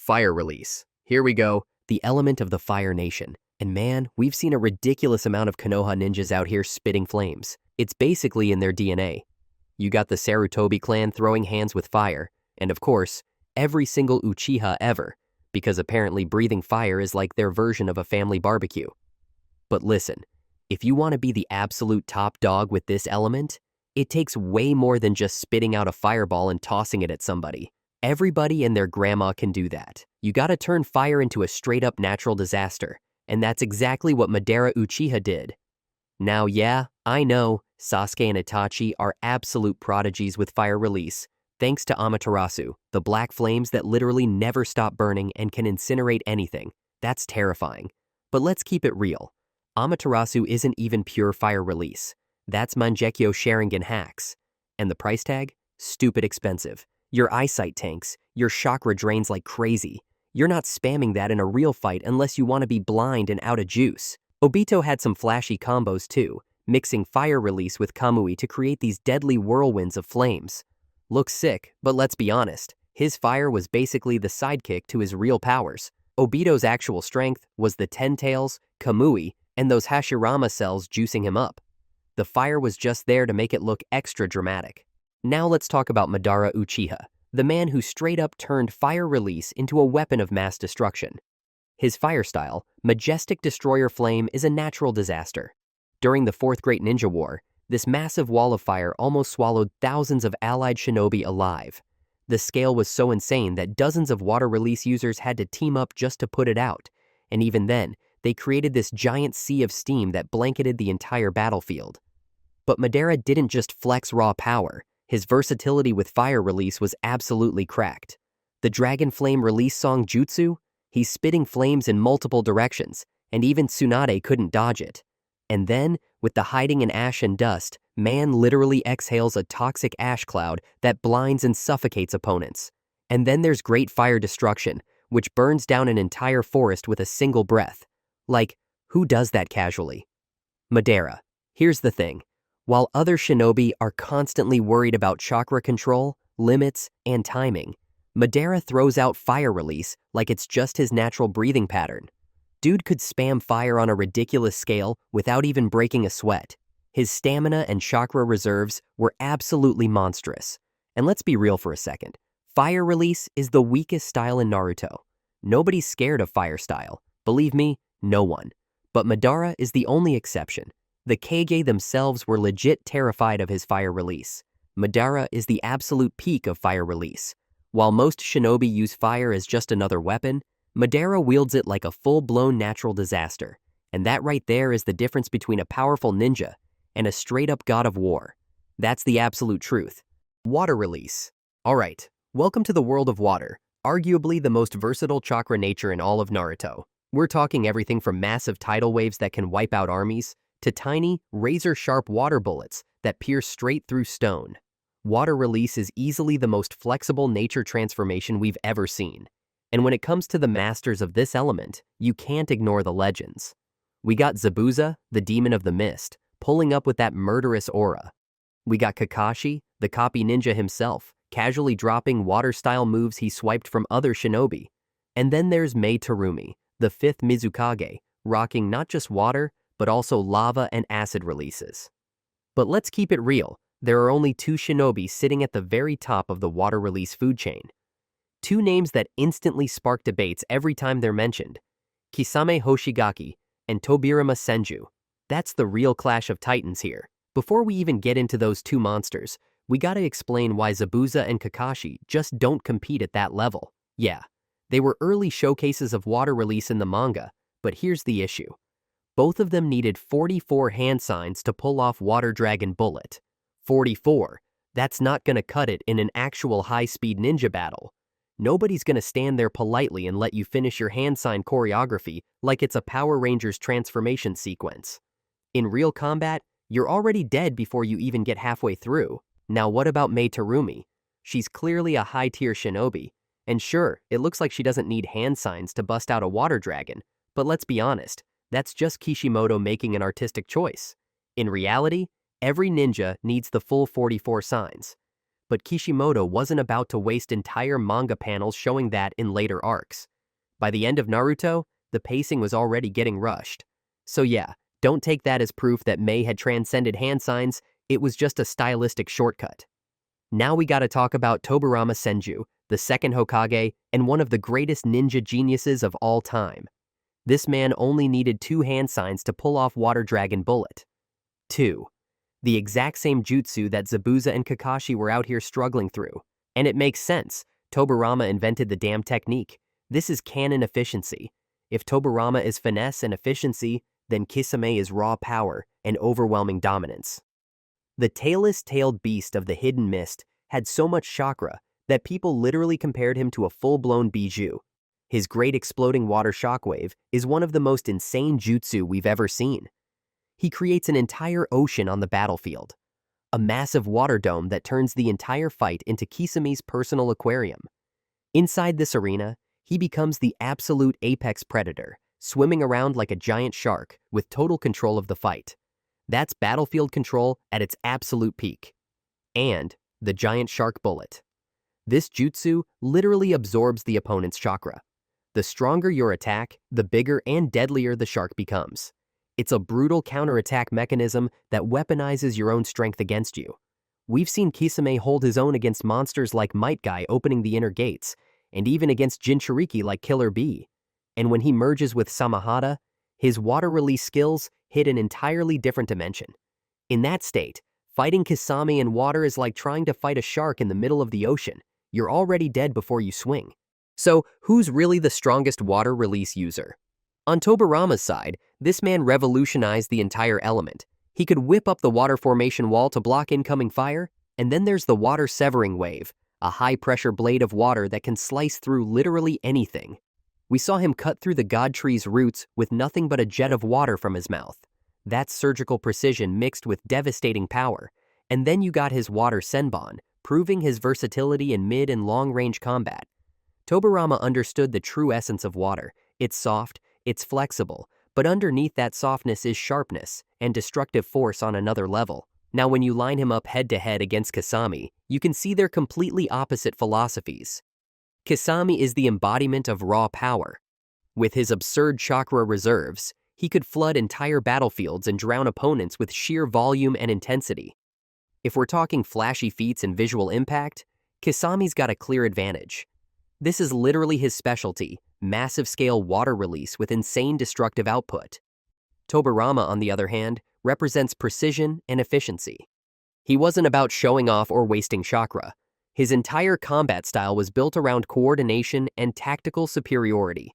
Fire release. Here we go, the element of the Fire Nation. And man, we've seen a ridiculous amount of Konoha ninjas out here spitting flames. It's basically in their DNA. You got the Sarutobi clan throwing hands with fire, and of course, every single Uchiha ever, because apparently breathing fire is like their version of a family barbecue. But listen, if you want to be the absolute top dog with this element, it takes way more than just spitting out a fireball and tossing it at somebody. Everybody and their grandma can do that. You gotta turn fire into a straight-up natural disaster, and that's exactly what Madara Uchiha did. Now yeah, I know, Sasuke and Itachi are absolute prodigies with fire release, thanks to Amaterasu, the black flames that literally never stop burning and can incinerate anything. That's terrifying. But let's keep it real. Amaterasu isn't even pure fire release. That's Mangekyo Sharingan hacks. And the price tag? Stupid expensive. Your eyesight tanks, your chakra drains like crazy. You're not spamming that in a real fight unless you want to be blind and out of juice. Obito had some flashy combos too, mixing fire release with Kamui to create these deadly whirlwinds of flames. Looks sick, but let's be honest, his fire was basically the sidekick to his real powers. Obito's actual strength was the Ten Tails, Kamui, and those Hashirama cells juicing him up. The fire was just there to make it look extra dramatic. Now let's talk about Madara Uchiha, the man who straight up turned fire release into a weapon of mass destruction. His fire style, Majestic Destroyer Flame, is a natural disaster. During the Fourth Great Ninja War, this massive wall of fire almost swallowed thousands of allied shinobi alive. The scale was so insane that dozens of water release users had to team up just to put it out, and even then, they created this giant sea of steam that blanketed the entire battlefield. But Madara didn't just flex raw power. His versatility with fire release was absolutely cracked. The Dragon Flame release song Jutsu? He's spitting flames in multiple directions, and even Tsunade couldn't dodge it. And then, with the hiding in ash and dust, man literally exhales a toxic ash cloud that blinds and suffocates opponents. And then there's Great Fire Destruction, which burns down an entire forest with a single breath. Like, who does that casually? Madara. Here's the thing. While other shinobi are constantly worried about chakra control, limits, and timing, Madara throws out fire release like it's just his natural breathing pattern. Dude could spam fire on a ridiculous scale without even breaking a sweat. His stamina and chakra reserves were absolutely monstrous. And let's be real for a second. Fire release is the weakest style in Naruto. Nobody's scared of fire style. Believe me, no one. But Madara is the only exception. The Kage themselves were legit terrified of his fire release. Madara is the absolute peak of fire release. While most shinobi use fire as just another weapon, Madara wields it like a full-blown natural disaster. And that right there is the difference between a powerful ninja and a straight-up god of war. That's the absolute truth. Water release. Alright, welcome to the world of water, arguably the most versatile chakra nature in all of Naruto. We're talking everything from massive tidal waves that can wipe out armies, to tiny, razor-sharp water bullets that pierce straight through stone. Water release is easily the most flexible nature transformation we've ever seen. And when it comes to the masters of this element, you can't ignore the legends. We got Zabuza, the demon of the mist, pulling up with that murderous aura. We got Kakashi, the copy ninja himself, casually dropping water-style moves he swiped from other shinobi. And then there's Mei Terumi, the fifth Mizukage, rocking not just water, but also lava and acid releases. But let's keep it real, there are only two shinobi sitting at the very top of the water release food chain. Two names that instantly spark debates every time they're mentioned. Kisame Hoshigaki and Tobirama Senju. That's the real clash of titans here. Before we even get into those two monsters, we gotta explain why Zabuza and Kakashi just don't compete at that level. Yeah, they were early showcases of water release in the manga, but here's the issue. Both of them needed 44 hand signs to pull off Water Dragon Bullet. 44. That's not gonna cut it in an actual high-speed ninja battle. Nobody's gonna stand there politely and let you finish your hand sign choreography like it's a Power Rangers transformation sequence. In real combat, you're already dead before you even get halfway through. Now what about Mei Terumi? She's clearly a high-tier shinobi. And sure, it looks like she doesn't need hand signs to bust out a water dragon, but let's be honest, that's just Kishimoto making an artistic choice. In reality, every ninja needs the full 44 signs. but Kishimoto wasn't about to waste entire manga panels showing that in later arcs. By the end of Naruto, the pacing was already getting rushed. So yeah, don't take that as proof that Mei had transcended hand signs, it was just a stylistic shortcut. Now we gotta talk about Tobirama Senju, the second Hokage, and one of the greatest ninja geniuses of all time. This man only needed 2 hand signs to pull off Water Dragon Bullet. 2. The exact same jutsu that Zabuza and Kakashi were out here struggling through. And it makes sense. Tobirama invented the damn technique. This is canon efficiency. If Tobirama is finesse and efficiency, then Kisame is raw power and overwhelming dominance. The tailless-tailed beast of the Hidden Mist had so much chakra that people literally compared him to a full-blown bijou. His great exploding water shockwave is one of the most insane jutsu we've ever seen. He creates an entire ocean on the battlefield, a massive water dome that turns the entire fight into Kisame's personal aquarium. Inside this arena, he becomes the absolute apex predator, swimming around like a giant shark with total control of the fight. That's battlefield control at its absolute peak. And the giant shark bullet. This jutsu literally absorbs the opponent's chakra. The stronger your attack, the bigger and deadlier the shark becomes. It's a brutal counterattack mechanism that weaponizes your own strength against you. We've seen Kisame hold his own against monsters like Might Guy opening the inner gates, and even against Jinchuriki like Killer Bee. And when he merges with Samahata, his water release skills hit an entirely different dimension. In that state, fighting Kisame in water is like trying to fight a shark in the middle of the ocean. You're already dead before you swing. So, who's really the strongest water release user? On Tobirama's side, this man revolutionized the entire element. He could whip up the water formation wall to block incoming fire, and then there's the water severing wave, a high-pressure blade of water that can slice through literally anything. We saw him cut through the god tree's roots with nothing but a jet of water from his mouth. That's surgical precision mixed with devastating power. And then you got his water senbon, proving his versatility in mid and long-range combat. Tobirama understood the true essence of water. It's soft, it's flexible, but underneath that softness is sharpness and destructive force on another level. Now when you line him up head-to-head against Kisame, you can see they're completely opposite philosophies. Kisame is the embodiment of raw power. With his absurd chakra reserves, he could flood entire battlefields and drown opponents with sheer volume and intensity. If we're talking flashy feats and visual impact, Kisame's got a clear advantage. This is literally his specialty, massive-scale water release with insane destructive output. Tobirama, on the other hand, represents precision and efficiency. He wasn't about showing off or wasting chakra. His entire combat style was built around coordination and tactical superiority.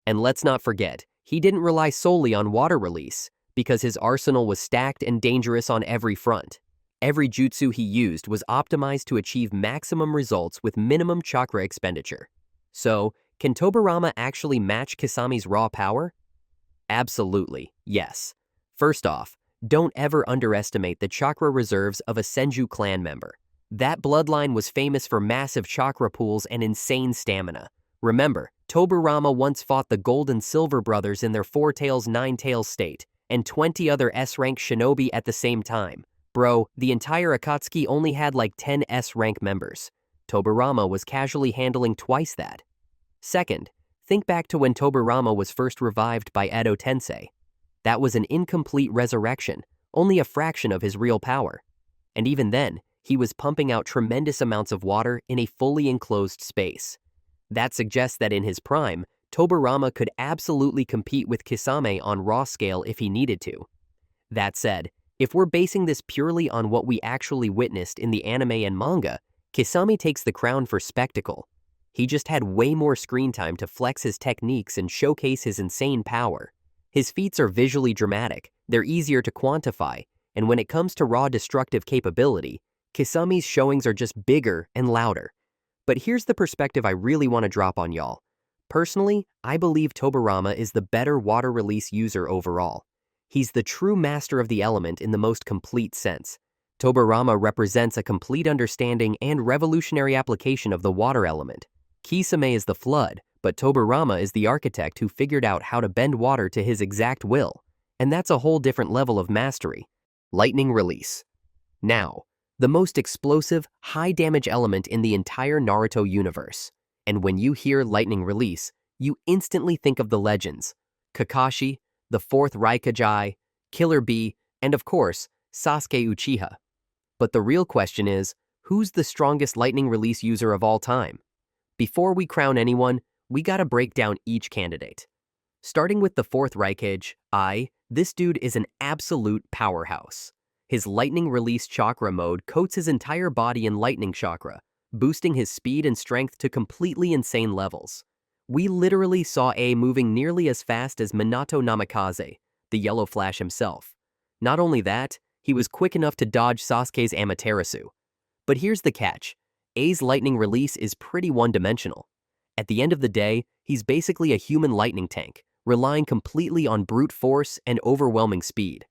And let's not forget, he didn't rely solely on water release, because his arsenal was stacked and dangerous on every front. Every jutsu he used was optimized to achieve maximum results with minimum chakra expenditure. So, can Tobirama actually match Kisame's raw power? Absolutely, yes. First off, don't ever underestimate the chakra reserves of a Senju clan member. That bloodline was famous for massive chakra pools and insane stamina. Remember, Tobirama once fought the Gold and Silver brothers in their 4 tails 9 tails state, and 20 other S-rank shinobi at the same time. Bro, the entire Akatsuki only had like 10 S-rank members. Tobirama was casually handling twice that. Second, think back to when Tobirama was first revived by Edo Tensei. That was an incomplete resurrection, only a fraction of his real power. And even then, he was pumping out tremendous amounts of water in a fully enclosed space. That suggests that in his prime, Tobirama could absolutely compete with Kisame on raw scale if he needed to. That said, if we're basing this purely on what we actually witnessed in the anime and manga, Kisame takes the crown for spectacle. He just had way more screen time to flex his techniques and showcase his insane power. His feats are visually dramatic, they're easier to quantify, and when it comes to raw destructive capability, Kisame's showings are just bigger and louder. But here's the perspective I really want to drop on y'all. Personally, I believe Tobirama is the better water release user overall. He's the true master of the element in the most complete sense. Tobirama represents a complete understanding and revolutionary application of the water element. Kisame is the flood, but Tobirama is the architect who figured out how to bend water to his exact will. And that's a whole different level of mastery. Lightning release. Now, the most explosive, high-damage element in the entire Naruto universe. And when you hear lightning release, you instantly think of the legends: Kakashi, the fourth Raikage, Killer Bee, and of course, Sasuke Uchiha. But the real question is, who's the strongest lightning release user of all time? Before we crown anyone, we gotta break down each candidate. Starting with the fourth Raikage, this dude is an absolute powerhouse. His lightning release chakra mode coats his entire body in lightning chakra, boosting his speed and strength to completely insane levels. We literally saw A moving nearly as fast as Minato Namikaze, the Yellow Flash himself. Not only that, he was quick enough to dodge Sasuke's Amaterasu. But here's the catch: A's lightning release is pretty one-dimensional. At the end of the day, he's basically a human lightning tank, relying completely on brute force and overwhelming speed.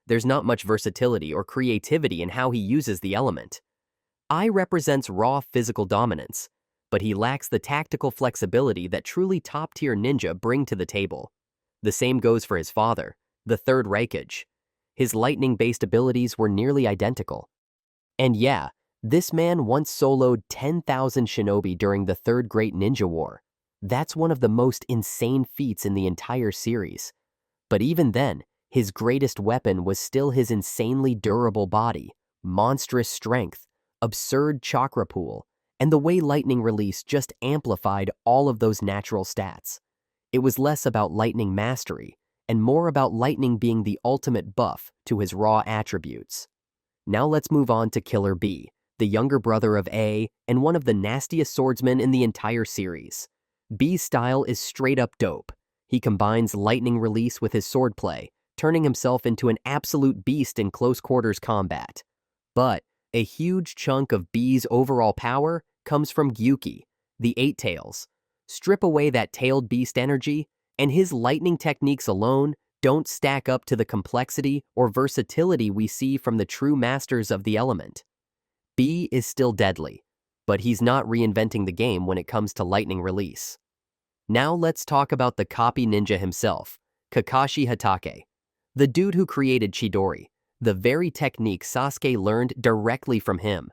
There's not much versatility or creativity in how he uses the element. I represents raw physical dominance, but he lacks the tactical flexibility that truly top-tier ninja bring to the table. The same goes for his father, the third Raikage. His lightning-based abilities were nearly identical. And yeah, this man once soloed 10,000 shinobi during the Third Great Ninja War. That's one of the most insane feats in the entire series. But even then, his greatest weapon was still his insanely durable body, monstrous strength, absurd chakra pool, and the way lightning release just amplified all of those natural stats. It was less about lightning mastery, and more about lightning being the ultimate buff to his raw attributes. Now let's move on to Killer Bee, the younger brother of A and one of the nastiest swordsmen in the entire series. B's style is straight up dope. He combines lightning release with his swordplay, turning himself into an absolute beast in close quarters combat. But a huge chunk of B's overall power comes from Gyuki, the Eight Tails. Strip away that tailed beast energy, and his lightning techniques alone don't stack up to the complexity or versatility we see from the true masters of the element. B is still deadly, but he's not reinventing the game when it comes to lightning release. Now let's talk about the copy ninja himself, Kakashi Hatake, the dude who created Chidori, the very technique Sasuke learned directly from him.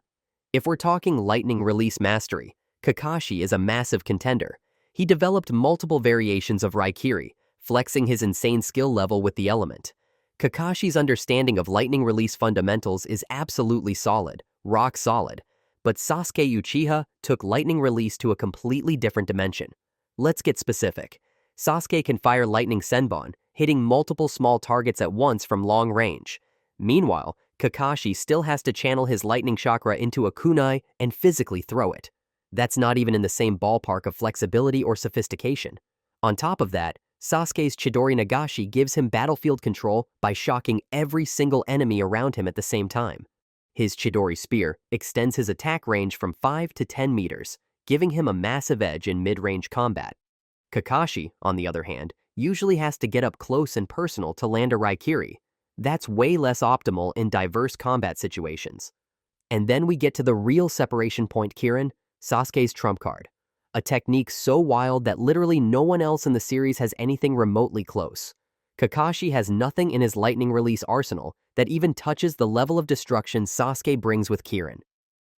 If we're talking lightning release mastery, Kakashi is a massive contender. He developed multiple variations of Raikiri, flexing his insane skill level with the element. Kakashi's understanding of lightning release fundamentals is absolutely solid, rock solid, but Sasuke Uchiha took lightning release to a completely different dimension. Let's get specific. Sasuke can fire lightning senbon, hitting multiple small targets at once from long range. Meanwhile, Kakashi still has to channel his lightning chakra into a kunai and physically throw it. That's not even in the same ballpark of flexibility or sophistication. On top of that, Sasuke's Chidori Nagashi gives him battlefield control by shocking every single enemy around him at the same time. His Chidori spear extends his attack range from 5 to 10 meters, giving him a massive edge in mid-range combat. Kakashi, on the other hand, usually has to get up close and personal to land a Raikiri. That's way less optimal in diverse combat situations. And then we get to the real separation point, Kirin, Sasuke's trump card. A technique so wild that literally no one else in the series has anything remotely close. Kakashi has nothing in his lightning release arsenal that even touches the level of destruction Sasuke brings with Kirin.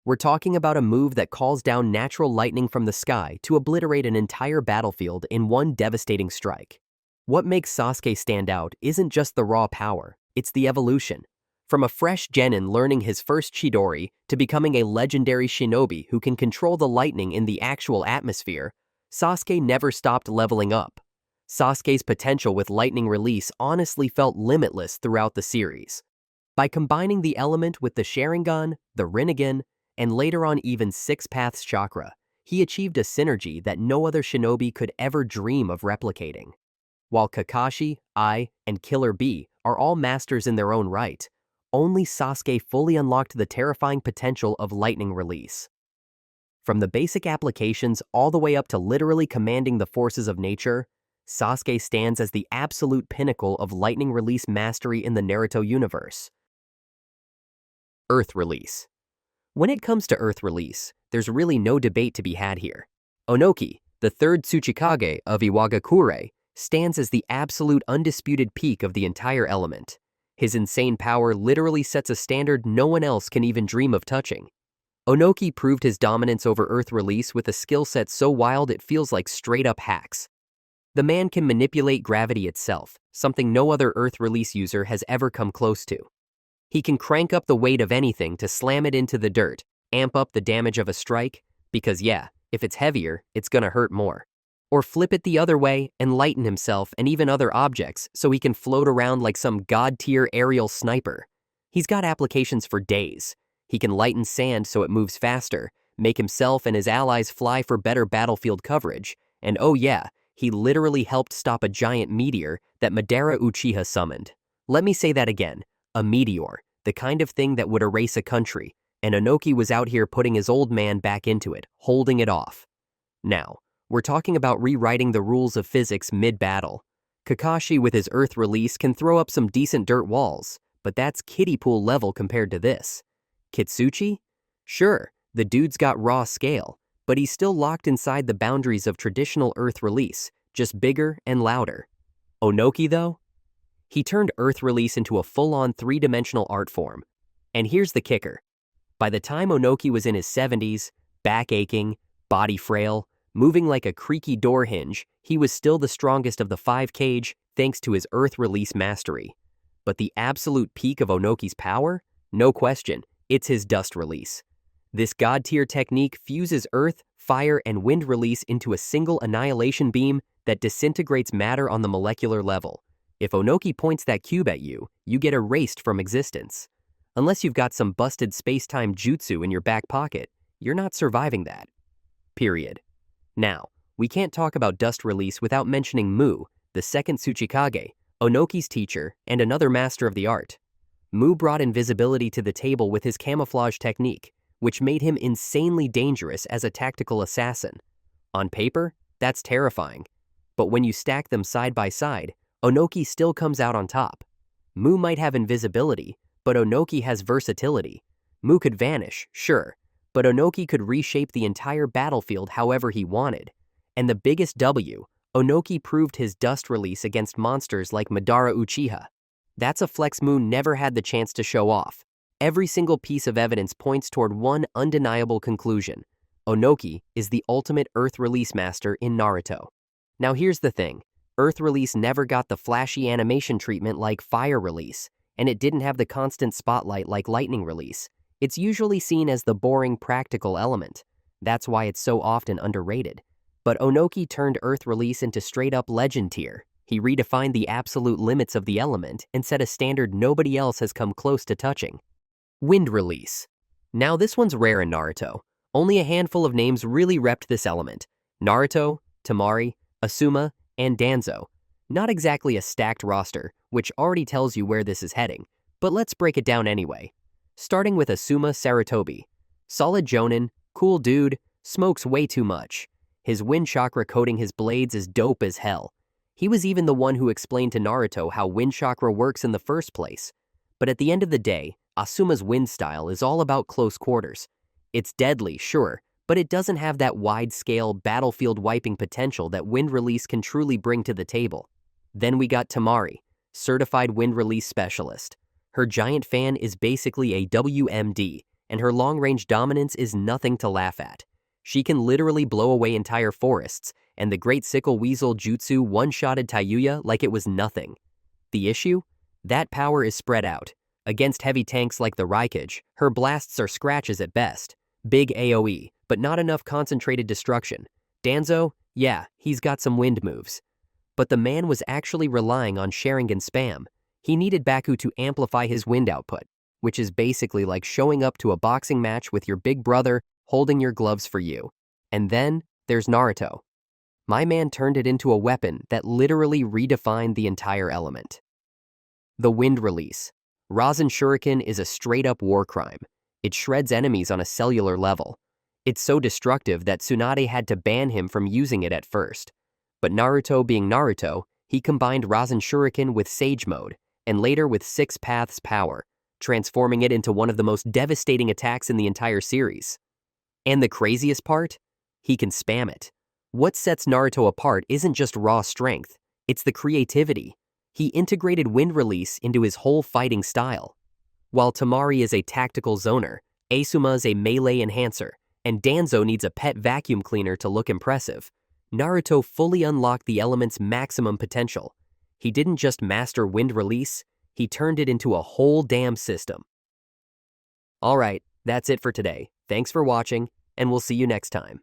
We're talking about a move that calls down natural lightning from the sky to obliterate an entire battlefield in one devastating strike. What makes Sasuke stand out isn't just the raw power, it's the evolution. From a fresh genin learning his first Chidori to becoming a legendary shinobi who can control the lightning in the actual atmosphere, Sasuke never stopped leveling up. Sasuke's potential with lightning release honestly felt limitless throughout the series. By combining the element with the Sharingan, the Rinnegan, and later on even Six Paths Chakra, he achieved a synergy that no other shinobi could ever dream of replicating. While Kakashi, and Killer Bee are all masters in their own right, only Sasuke fully unlocked the terrifying potential of lightning release. From the basic applications all the way up to literally commanding the forces of nature, Sasuke stands as the absolute pinnacle of lightning release mastery in the Naruto universe. Earth release. When it comes to Earth release, there's really no debate to be had here. Onoki, the third Tsuchikage of Iwagakure, stands as the absolute undisputed peak of the entire element. His insane power literally sets a standard no one else can even dream of touching. Onoki proved his dominance over Earth Release with a skill set so wild it feels like straight-up hacks. The man can manipulate gravity itself, something no other Earth Release user has ever come close to. He can crank up the weight of anything to slam it into the dirt, amp up the damage of a strike, because yeah, if it's heavier, it's gonna hurt more. Or flip it the other way and lighten himself and even other objects so he can float around like some god-tier aerial sniper. He's got applications for days. He can lighten sand so it moves faster, make himself and his allies fly for better battlefield coverage, and oh yeah, he literally helped stop a giant meteor that Madara Uchiha summoned. Let me say that again, a meteor, the kind of thing that would erase a country, and Onoki was out here putting his old man back into it, holding it off. Now, we're talking about rewriting the rules of physics mid-battle. Kakashi with his Earth Release can throw up some decent dirt walls, but that's kiddie pool level compared to this. Kitsuchi? Sure, the dude's got raw scale, but he's still locked inside the boundaries of traditional Earth Release, just bigger and louder. Onoki, though? He turned Earth Release into a full-on three-dimensional art form. And here's the kicker. By the time Onoki was in his 70s, back aching, body frail, moving like a creaky door hinge, he was still the strongest of the 5 thanks to his Earth Release mastery. But the absolute peak of Onoki's power? No question, it's his Dust Release. This god-tier technique fuses Earth, Fire, and Wind Release into a single annihilation beam that disintegrates matter on the molecular level. If Onoki points that cube at you, you get erased from existence. Unless you've got some busted space-time jutsu in your back pocket, you're not surviving that. Period. Now, we can't talk about Dust Release without mentioning Mu, the second Tsuchikage, Onoki's teacher and another master of the art. Mu brought invisibility to the table with his camouflage technique, which made him insanely dangerous as a tactical assassin. On paper, that's terrifying. But when you stack them side by side, Onoki still comes out on top. Mu might have invisibility, but Onoki has versatility. Mu could vanish, sure, but Onoki could reshape the entire battlefield however he wanted. And the biggest W, Onoki proved his Dust Release against monsters like Madara Uchiha. That's a flex Mu never had the chance to show off. Every single piece of evidence points toward one undeniable conclusion. Onoki is the ultimate Earth Release master in Naruto. Now here's the thing. Earth Release never got the flashy animation treatment like Fire Release, and it didn't have the constant spotlight like Lightning Release. It's usually seen as the boring practical element. That's why it's so often underrated. But Onoki turned Earth Release into straight-up legend tier. He redefined the absolute limits of the element and set a standard nobody else has come close to touching. Wind Release. Now this one's rare in Naruto. Only a handful of names really repped this element. Naruto, Temari, Asuma, and Danzo. Not exactly a stacked roster, which already tells you where this is heading, but let's break it down anyway. Starting with Asuma Sarutobi. Solid jonin, cool dude, smokes way too much. His wind chakra coating his blades is dope as hell. He was even the one who explained to Naruto how wind chakra works in the first place. But at the end of the day, Asuma's wind style is all about close quarters. It's deadly, sure, but it doesn't have that wide-scale, battlefield-wiping potential that Wind Release can truly bring to the table. Then we got Temari, Certified Wind Release Specialist. Her giant fan is basically a WMD, and her long-range dominance is nothing to laugh at. She can literally blow away entire forests, and the Great Sickle Weasel Jutsu one-shotted Tayuya like it was nothing. The issue? That power is spread out. Against heavy tanks like the Raikage, her blasts are scratches at best. Big AoE, but not enough concentrated destruction. Danzo? Yeah, he's got some wind moves. But the man was actually relying on Sharingan spam. He needed Baku to amplify his wind output, which is basically like showing up to a boxing match with your big brother holding your gloves for you. And then, there's Naruto. My man turned it into a weapon that literally redefined the entire element. The Wind Release. Rasen Shuriken is a straight-up war crime. It shreds enemies on a cellular level. It's so destructive that Tsunade had to ban him from using it at first. But Naruto being Naruto, he combined Rasen Shuriken with Sage Mode, and later with Six Paths Power, transforming it into one of the most devastating attacks in the entire series. And the craziest part? He can spam it. What sets Naruto apart isn't just raw strength, it's the creativity. He integrated wind release into his whole fighting style. While Temari is a tactical zoner, Asuma is a melee enhancer, and Danzo needs a pet vacuum cleaner to look impressive, Naruto fully unlocked the element's maximum potential. He didn't just master wind release, he turned it into a whole damn system. Alright, that's it for today. Thanks for watching, and we'll see you next time.